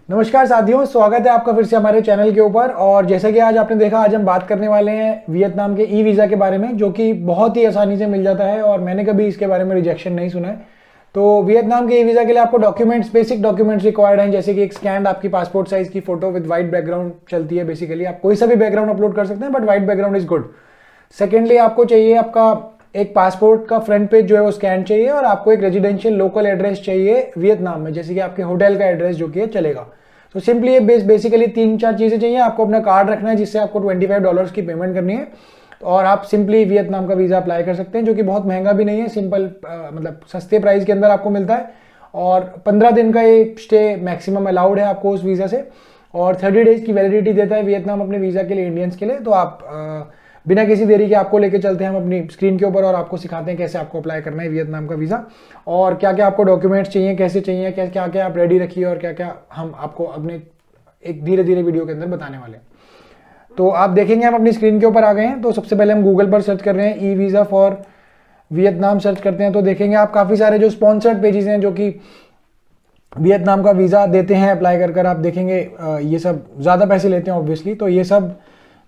नमस्कार साथियों, स्वागत है आपका फिर से हमारे चैनल के ऊपर। और जैसा कि आज आपने देखा, आज हम बात करने वाले हैं वियतनाम के ई वीज़ा के बारे में, जो कि बहुत ही आसानी से मिल जाता है और मैंने कभी इसके बारे में रिजेक्शन नहीं सुना है। तो वियतनाम के ई वीज़ा के लिए आपको डॉक्यूमेंट्स, बेसिक डॉक्यूमेंट्स रिक्वायर्ड हैं, जैसे कि एक स्कैन आपकी पासपोर्ट साइज की फोटो विद वाइट बैकग्राउंड चलती है। बेसिकली आप कोई सा भी बैकग्राउंड अपलोड कर सकते हैं, but white background is good. Secondly आपको चाहिए आपका एक पासपोर्ट का फ्रंट पेज जो है वो स्कैन चाहिए, और आपको एक रेजिडेंशियल लोकल एड्रेस चाहिए वियतनाम में, जैसे कि आपके होटल का एड्रेस जो कि चलेगा। तो सिंपली ये बेसिकली 3-4 चीज़ें चाहिए। आपको अपना कार्ड रखना है जिससे आपको $25 की पेमेंट करनी है, और आप सिंपली वियतनाम का वीज़ा अप्लाई कर सकते हैं, जो कि बहुत महंगा भी नहीं है। सिंपल मतलब सस्ते प्राइस के अंदर आपको मिलता है, और 15 दिन का ये स्टे मैक्सिमम अलाउड है आपको उस वीज़ा से, और 30 डेज की वैलिडिटी देता है वियतनाम अपने वीज़ा के लिए, इंडियंस के लिए। तो आप बिना किसी देरी के आपको लेके चलते हैं हम अपनी स्क्रीन के ऊपर, और आपको सिखाते हैं कैसे आपको अप्लाई करना है वियतनाम का वीज़ा, और क्या क्या आपको डॉक्यूमेंट्स चाहिए, कैसे चाहिए, क्या क्या आप रेडी रखिए, और क्या क्या हम आपको अपने एक धीरे धीरे वीडियो के अंदर बताने वाले हैं। तो आप देखेंगे हम अपनी स्क्रीन के ऊपर आ गए हैं। तो सबसे पहले हम गूगल पर सर्च कर रहे हैं, e visa for Vietnam search करते हैं, तो देखेंगे आप काफ़ी सारे जो स्पॉन्सर्ड पेजेस हैं जो कि वियतनाम का वीज़ा देते हैं अप्लाई कर आप देखेंगे। ये सब ज़्यादा पैसे लेते हैं ऑब्वियसली, तो ये सब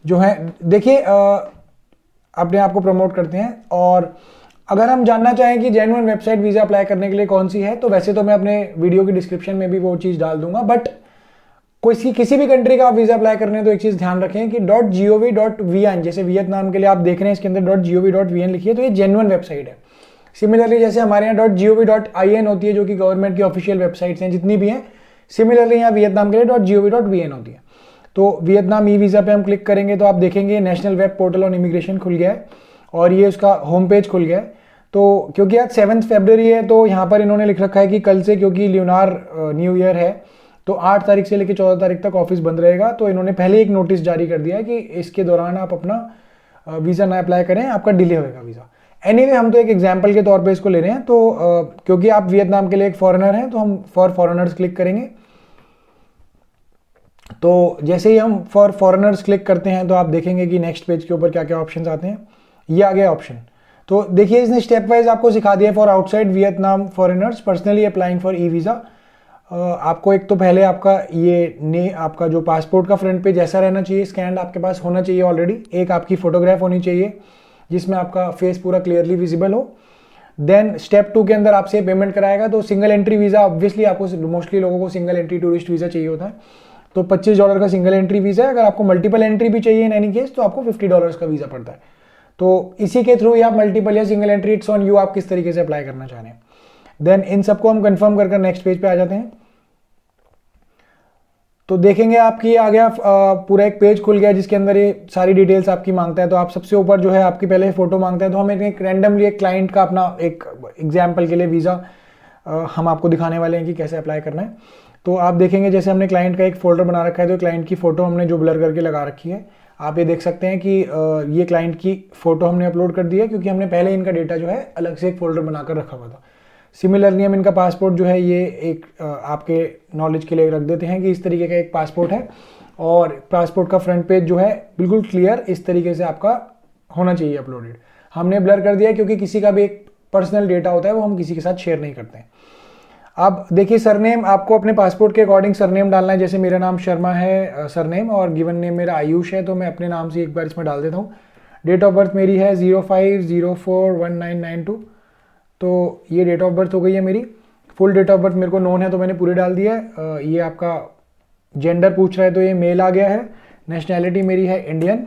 जो है देखिए अपने आप को प्रमोट करते हैं। और अगर हम जानना चाहें कि जेन्युइन वेबसाइट वीज़ा अप्लाई करने के लिए कौन सी है, तो वैसे तो मैं अपने वीडियो की डिस्क्रिप्शन में भी वो चीज़ डाल दूंगा, बट किसी भी कंट्री का आप वीज़ा अप्लाई करने हैं तो एक चीज़ ध्यान रखें कि .gov.vn, जैसे वियतनाम के लिए आप देख रहे हैं इसके अंदर .gov.vn लिखिए, तो ये जेन्युइन वेबसाइट है। सिमिलरली जैसे हमारे यहाँ .gov.in होती है, जो कि गवर्नमेंट की ऑफिशियल वेबसाइट्स हैं जितनी भी हैं, सिमिलरली यहाँ वियतनाम के लिए .gov.vn होती है। तो वियतनाम ई वीज़ा पे हम क्लिक करेंगे तो आप देखेंगे national web portal on immigration खुल गया है, और ये उसका होम पेज खुल गया है। तो क्योंकि आज 7 फरवरी है, तो यहाँ पर इन्होंने लिख रखा है कि कल से, क्योंकि ल्यूनार न्यू ईयर है, तो 8 तारीख से लेकर 14 तारीख तक ऑफिस बंद रहेगा। तो इन्होंने पहले एक नोटिस जारी कर दिया है कि इसके दौरान आप अपना वीज़ा ना अप्लाई करें, आपका डिले होगा वीज़ा। एनीवे हम तो एक एग्जाम्पल के तौर पे इसको ले रहे हैं। तो क्योंकि आप वियतनाम के लिए एक फॉरेनर हैं, तो हम फॉर फॉरेनर्स क्लिक करेंगे। तो जैसे ही हम फॉर फॉरेनर्स क्लिक करते हैं, तो आप देखेंगे कि नेक्स्ट पेज के ऊपर क्या क्या ऑप्शंस आते हैं। ये आ गया ऑप्शन। तो देखिए इसने स्टेप वाइज आपको सिखा दिया, for outside Vietnam foreigners personally applying for e visa. आपको एक तो पहले आपका आपका जो पासपोर्ट का फ्रंट पेज ऐसा रहना चाहिए, स्कैन आपके पास होना चाहिए ऑलरेडी। एक आपकी फोटोग्राफ होनी चाहिए जिसमें आपका फेस पूरा क्लियरली विजिबल हो। देन स्टेप 2 के अंदर आपसे पेमेंट कराएगा। तो सिंगल एंट्री वीज़ा, ऑब्वियसली आपको मोस्टली लोगों को सिंगल एंट्री टूरिस्ट वीज़ा चाहिए होता है, तो $25 का सिंगल एंट्री वीज़ा है। अगर आपको मल्टीपल एंट्री भी चाहिए इन एनी केस, तो आपको $50 का वीज़ा पड़ता है। तो इसी के थ्रू ही आप मल्टीपल या single entry, it's on you, आप किस तरीके से अप्लाई करना चाह रहे हैं। देन इन सबको हम कंफर्म कर नेक्स्ट पेज पे आ जाते हैं। तो देखेंगे आपकी आ गया पूरा एक पेज खुल गया जिसके अंदर ये सारी डिटेल्स आपकी मांगता है। तो आप सबसे ऊपर जो है आपकी पहले फोटो मांगता है, तो हम एक रैंडमली एक क्लाइंट का अपना एक एग्जाम्पल के लिए वीज़ा हम आपको दिखाने वाले हैं कि कैसे अप्लाई करना है। तो आप देखेंगे जैसे हमने क्लाइंट का एक फोल्डर बना रखा है, तो क्लाइंट की फ़ोटो हमने जो ब्लर करके लगा रखी है, आप ये देख सकते हैं कि ये क्लाइंट की फ़ोटो हमने अपलोड कर दी है, क्योंकि हमने पहले इनका डेटा जो है अलग से एक फोल्डर बनाकर रखा हुआ था। सिमिलरली हम इनका पासपोर्ट जो है ये एक आपके नॉलेज के लिए रख देते हैं कि इस तरीके का एक पासपोर्ट है, और पासपोर्ट का फ्रंट पेज जो है बिल्कुल क्लियर इस तरीके से आपका होना चाहिए अपलोडेड। हमने ब्लर कर दिया क्योंकि किसी का भी एक पर्सनल डेटा होता है वो हम किसी के साथ शेयर नहीं करते हैं। अब देखिए सरनेम, आपको अपने पासपोर्ट के अकॉर्डिंग सरनेम डालना है। जैसे मेरा नाम शर्मा है सरनेम, और गिवन नेम मेरा आयुष है, तो मैं अपने नाम से एक बार इसमें डाल देता हूँ। डेट ऑफ बर्थ मेरी है 05041992, तो ये डेट ऑफ बर्थ हो गई है मेरी। फुल डेट ऑफ बर्थ मेरे को नोन है, तो मैंने पूरी डाल दिया है। ये आपका जेंडर पूछ रहा है, तो ये मेल आ गया है। नेशनैलिटी मेरी है इंडियन,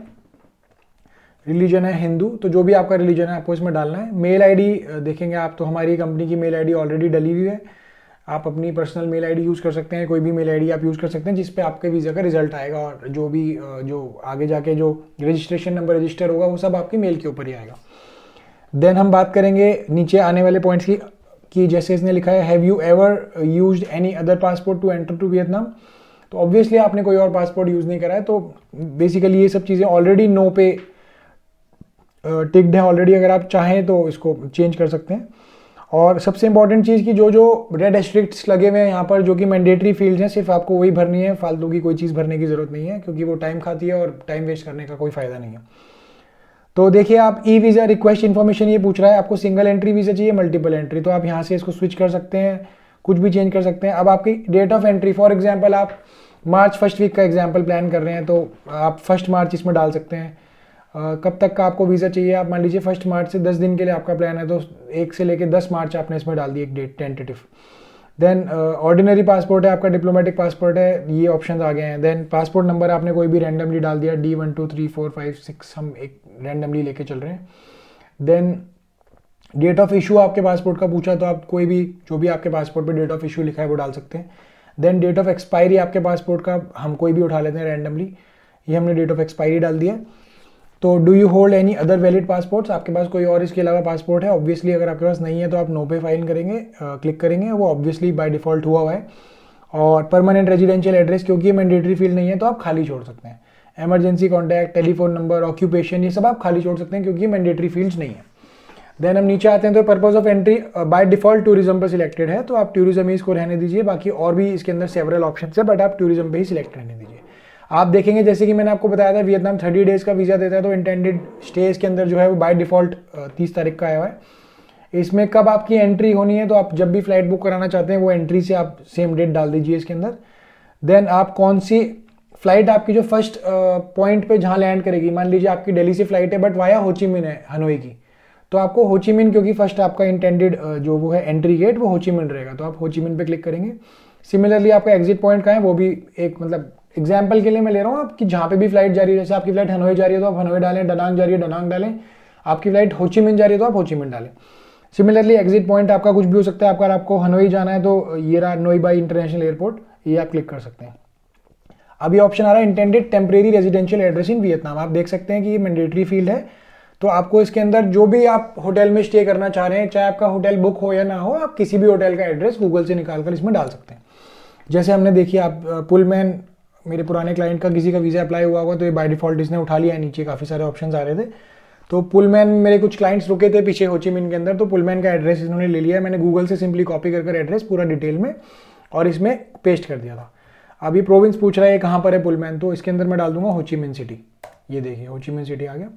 रिलीजन है हिंदू, तो जो भी आपका रिलीजन है आपको इसमें डालना है। मेल आईडी देखेंगे आप, तो हमारी कंपनी की मेल आईडी ऑलरेडी डली हुई है। आप अपनी पर्सनल मेल आईडी यूज़ कर सकते हैं, कोई भी मेल आईडी आप यूज़ कर सकते हैं जिस पे आपके वीज़ा का रिजल्ट आएगा, और जो भी जो आगे जाके जो रजिस्ट्रेशन नंबर रजिस्टर होगा वो सब आपकी मेल के ऊपर ही आएगा। देन हम बात करेंगे नीचे आने वाले पॉइंट्स की जैसे इसने लिखा है, have you ever used any other passport to enter to Vietnam. तो ऑब्वियसली आपने कोई और पासपोर्ट यूज़ नहीं करा है, तो बेसिकली ये सब चीज़ें ऑलरेडी नो पे टिक्ड है ऑलरेडी। अगर आप चाहें तो इसको चेंज कर सकते हैं। और सबसे इंपॉर्टेंट चीज़ की जो रेड एस्ट्रिक्ट्स लगे हुए हैं यहाँ पर, जो कि मैंडेटरी फील्ड्स हैं, सिर्फ आपको वही भरनी है, फालतू की कोई चीज़ भरने की ज़रूरत नहीं है, क्योंकि वो टाइम खाती है और टाइम वेस्ट करने का कोई फ़ायदा नहीं है। तो देखिए आप ई वीज़ा रिक्वेस्ट इन्फॉर्मेशन ये पूछ रहा है, आपको सिंगल एंट्री वीज़ा चाहिए मल्टीपल एंट्री, तो आप यहाँ से इसको स्विच कर सकते हैं। कुछ भी चेंज कर सकते हैं। अब आपकी date of entry, for example आप मार्च फर्स्ट वीक का एग्जांपल प्लान कर रहे हैं तो आप 1 मार्च इसमें डाल सकते हैं। कब तक का आपको वीज़ा चाहिए, आप मान लीजिए 1 मार्च से 10 दिन के लिए आपका प्लान है तो 1 से लेकर 10 मार्च आपने इसमें डाल दी एक date tentative. Then ordinary passport है आपका, डिप्लोमेटिक पासपोर्ट है, ये ऑप्शन आ गए हैं। देन पासपोर्ट नंबर आपने कोई भी रैंडमली डाल दिया, D1 2 3 4 5 6 हम एक रैंडमली लेके चल रहे हैं। देन डेट ऑफ इशू आपके पासपोर्ट का पूछा तो आप कोई भी जो भी आपके पासपोर्ट पे डेट ऑफ इशू लिखा है वो डाल सकते हैं। देन डेट ऑफ एक्सपायरी आपके पासपोर्ट का हम कोई भी उठा लेते हैं रैंडमली, ये हमने डेट ऑफ एक्सपायरी डाल दिया। तो do you hold any other valid passports, आपके पास कोई और इसके अलावा पासपोर्ट है? ऑब्वियसली अगर आपके पास नहीं है तो आप नो पे फाइल करेंगे, क्लिक करेंगे, वो ऑब्वियसली बाय डिफॉल्ट हुआ है। और परमानेंट रेजिडेंशियल एड्रेस, क्योंकि ये मैंडेटरी फील्ड नहीं है तो आप खाली छोड़ सकते हैं। Emergency contact, telephone number, occupation, ये सब आप खाली छोड़ सकते हैं क्योंकि मैंडेटरी फील्ड्स नहीं है। देन हम नीचे आते हैं तो purpose of entry by default tourism पर सिलेक्टेड है तो आप टूरिज्म ही इसको रहने दीजिए, बाकी और भी इसके अंदर सेवरल ऑप्शन है बट आप टूरिज्म पे ही सिलेक्ट रहने दीजिए। आप देखेंगे जैसे कि मैंने आपको बताया था वियतनाम 30 डेज का वीज़ा देता है तो इंटेंडेड स्टे इसके अंदर जो है वो बाय डिफॉल्ट 30 तारीख का आया हुआ है। इसमें कब आपकी एंट्री होनी है तो आप जब भी फ्लाइट बुक कराना चाहते हैं वो एंट्री से आप सेम डेट डाल दीजिए इसके अंदर। देन आप कौन सी फ्लाइट आपकी जो फर्स्ट पॉइंट पे जहाँ लैंड करेगी, मान लीजिए आपकी दिल्ली से फ्लाइट है बट वाया होचिमिन है हनोई की, तो आपको होचिमिन, क्योंकि फर्स्ट आपका इंटेंडेड जो वो है एंट्री गेट वो होचिमिन रहेगा तो आप होचिमिन पे क्लिक करेंगे। सिमिलरली आपका एग्जिट पॉइंट कहाँ है वो भी एक मतलब एग्जाम्पल के लिए मैं ले रहा हूँ आपकी जहाँ पे भी फ्लाइट जा रही है, जैसे आपकी फ्लाइट हनोई जा रही है तो आप हनोई डालें, डनांग जा रही है डनांग डालें, आपकी फ्लाइट होचिमिन जा रही है तो आप होचिमिन डालें। सिमिलरली एग्जिट पॉइंट आपका कुछ भी हो सकता है, आपका आपको हनोई जाना है तो ये रहा नोई बाई इंटरनेशनल एयरपोर्ट, ये आप क्लिक कर सकते हैं। अब ये ऑप्शन आ रहा है intended temporary residential address in Vietnam, आप देख सकते हैं कि ये मैंडेटरी फील्ड है तो आपको इसके अंदर जो भी आप होटल में स्टे करना चाह रहे हैं, चाहे आपका होटल बुक हो या ना हो, आप किसी भी होटल का एड्रेस गूगल से निकालकर इसमें डाल सकते हैं। जैसे हमने देखिए आप पुलमैन, मेरे पुराने क्लाइंट का किसी का वीज़ा अप्लाई हुआ होगा तो ये बाय डिफॉल्ट इसने उठा लिया है, नीचे काफ़ी सारे ऑप्शंस आ रहे थे। तो पुलमैन मेरे कुछ क्लाइंट्स रुके थे पीछे होचिमिन के अंदर तो पुलमैन का एड्रेस इन्होंने ले लिया है, मैंने गूगल से सिंपली कॉपी कर एड्रेस पूरा डिटेल में और इसमें पेस्ट कर दिया था। अभी प्रोविंस पूछ रहा है कहाँ पर है पुलमैन, तो इसके अंदर मैं डाल दूंगा होचिमिन सिटी, ये देखिए होचिमिन सिटी आ गया।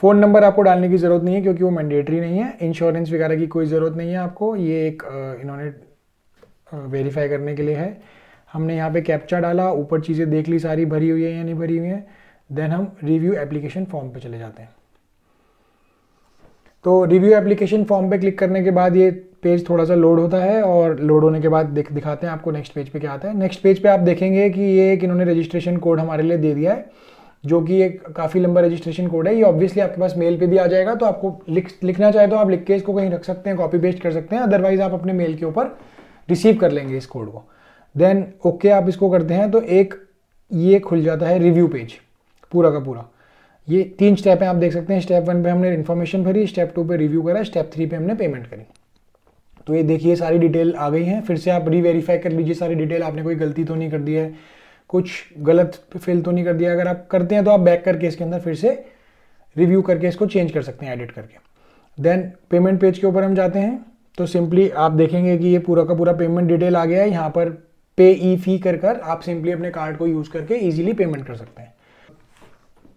फ़ोन नंबर आपको डालने की ज़रूरत नहीं है क्योंकि वो मैंडेटरी नहीं है, इंश्योरेंस वगैरह की कोई ज़रूरत नहीं है आपको, ये एक इन्होंने वेरीफाई करने के लिए है। हमने यहाँ पे कैप्चा डाला, ऊपर चीज़ें देख ली सारी भरी हुई है या नहीं भरी हुई है। देन हम रिव्यू एप्लीकेशन फॉर्म पे चले जाते हैं। तो रिव्यू एप्लीकेशन फॉर्म पे क्लिक करने के बाद ये पेज थोड़ा सा लोड होता है और लोड होने के बाद दिखाते हैं आपको नेक्स्ट पेज पे क्या आता है। नेक्स्ट पेज पे आप देखेंगे कि ये एक इन्होंने रजिस्ट्रेशन कोड हमारे लिए दे दिया है जो कि एक काफ़ी लंबा रजिस्ट्रेशन कोड है। ये ऑब्वियसली आपके पास मेल पे भी आ जाएगा तो आपको लिखना चाहे तो आप लिख के इसको कहीं रख सकते हैं, कॉपी पेस्ट कर सकते हैं, अदरवाइज आप अपने मेल के ऊपर रिसीव कर लेंगे इस कोड को। देन ओके आप इसको करते हैं तो एक ये खुल जाता है रिव्यू पेज पूरा का पूरा। ये 3 स्टेप हैं आप देख सकते हैं। स्टेप 1 पे हमने इन्फॉर्मेशन भरी, स्टेप 2 पे रिव्यू करा, स्टेप 3 पे हमने पेमेंट करी। तो ये देखिए सारी डिटेल आ गई है। फिर से आप रीवेरीफाई कर लीजिए सारी डिटेल, आपने कोई गलती तो नहीं कर दी है, कुछ गलत फिल तो नहीं कर दिया। अगर आप करते हैं तो आप बैक करके इसके अंदर फिर से रिव्यू करके इसको चेंज कर सकते हैं एडिट करके। देन पेमेंट पेज के ऊपर हम जाते हैं तो सिंपली आप देखेंगे कि ये पूरा का पूरा पेमेंट डिटेल आ गया है। यहाँ पर पे ई फी कर आप सिंपली अपने कार्ड को यूज़ करके ईजिली पेमेंट कर सकते हैं।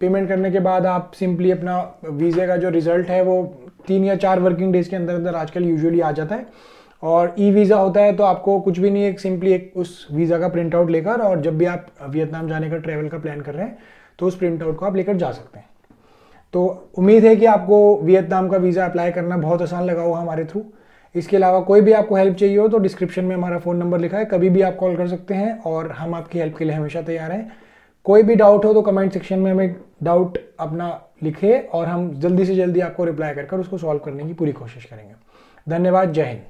पेमेंट करने के बाद आप सिंपली अपना वीज़े का जो रिजल्ट है वो 3 या 4 वर्किंग डेज के अंदर अंदर आजकल यूजुअली आ जाता है। और ई वीज़ा होता है तो आपको कुछ भी नहीं, एक सिंपली एक उस वीज़ा का प्रिंट आउट लेकर, और जब भी आप वियतनाम जाने का ट्रैवल का प्लान कर रहे हैं तो उस प्रिंट आउट को आप लेकर जा सकते हैं। तो उम्मीद है कि आपको वियतनाम का वीज़ा अप्लाई करना बहुत आसान लगा होगा हमारे थ्रू। इसके अलावा कोई भी आपको हेल्प चाहिए हो तो डिस्क्रिप्शन में हमारा फ़ोन नंबर लिखा है, कभी भी आप कॉल कर सकते हैं और हम आपकी हेल्प के लिए हमेशा तैयार हैं। कोई भी डाउट हो तो कमेंट सेक्शन में हमें डाउट अपना लिखे और हम जल्दी से जल्दी आपको रिप्लाई कर उसको सॉल्व करने की पूरी कोशिश करेंगे। धन्यवाद, जय हिंद।